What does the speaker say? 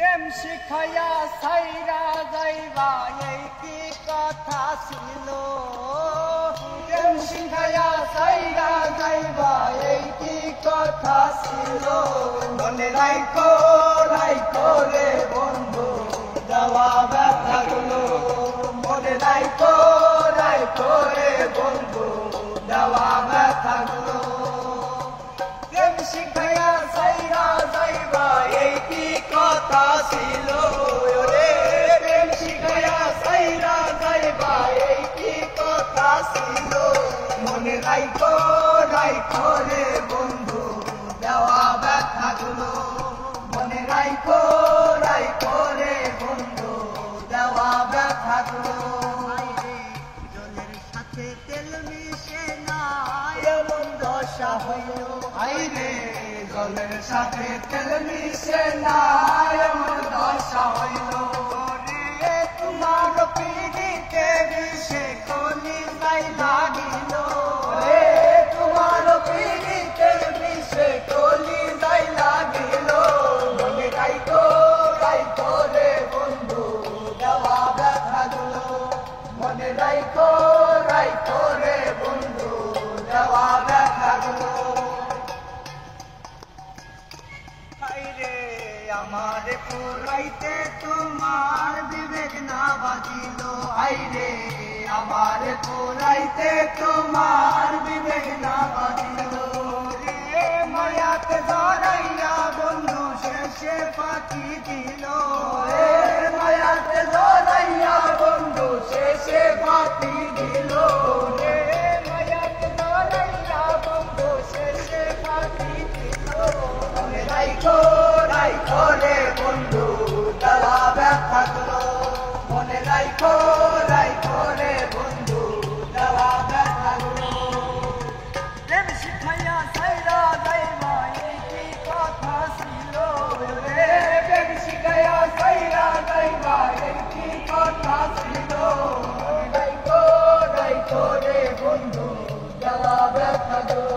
প্রেম শিখাইয়া সাইরা যাইবা এই কি কথা ছিল প্রেম শিখাইয়া সাইরা যাইবা এই কি কথা ছিল মনে রাখো রাখো রে বন্ধু দেওয়া ব্যথাগুলো মনে রাখো রাখো রে বন্ধু দেওয়া ব্যথাগুলো প্রেম শিখাইয়া সাইরা যাইবা এই কি কথা ছিল রে প্রেম শিখাইয়া সাইরা যাইবা এই কি কথা ছিল মনে রাখো রাখো রে বন্ধু দেওয়া ব্যথাগুলো মনে রাখো রাখো রে বন্ধু দেওয়া ব্যথাগুলো জলের সাথে তেল মিশে না এমন দশা হইল আইরে জলের সাথে তেল মিশে না এমন দশা হইল রে তোমার পিড়িতে বিষে কলি যাই লাগিল রে তোমার পিড়িতে বিষে কলি যাই লাগিল মনে রাখো রাখো রে বন্ধু দেওয়া ব্যথাগুলো মনে রাখো রাখো রে বন্ধু দেওয়া ব্যথাগুলো আমার পুরাইতে তোমার বিবেক না বাজিল আইরে আমার পুরাইতে তোমার বিবেক না বাজিল রে মায়াতে জড়াইয়া বন্ধু শেষে পাখি দিল রে মায়াতে জড়াইয়া বন্ধু শেষে পাখি দিল রে মায়াতে জড়াইয়া বন্ধু শেষে পাখি দিল মনে রাখো রাখো রে বন্ধু দেওয়া ব্যথাগুলো মনে রাখো রাখো রে বন্ধু দেওয়া ব্যথাগুলো প্রেম শিখাইয়া সাইরা যাইবা এই কি কথা ছিল রে প্রেম শিখাইয়া সাইরা যাইবা এই কি কথা ছিল রাখো রাখো রে বন্ধু দেওয়া ব্যথাগুলো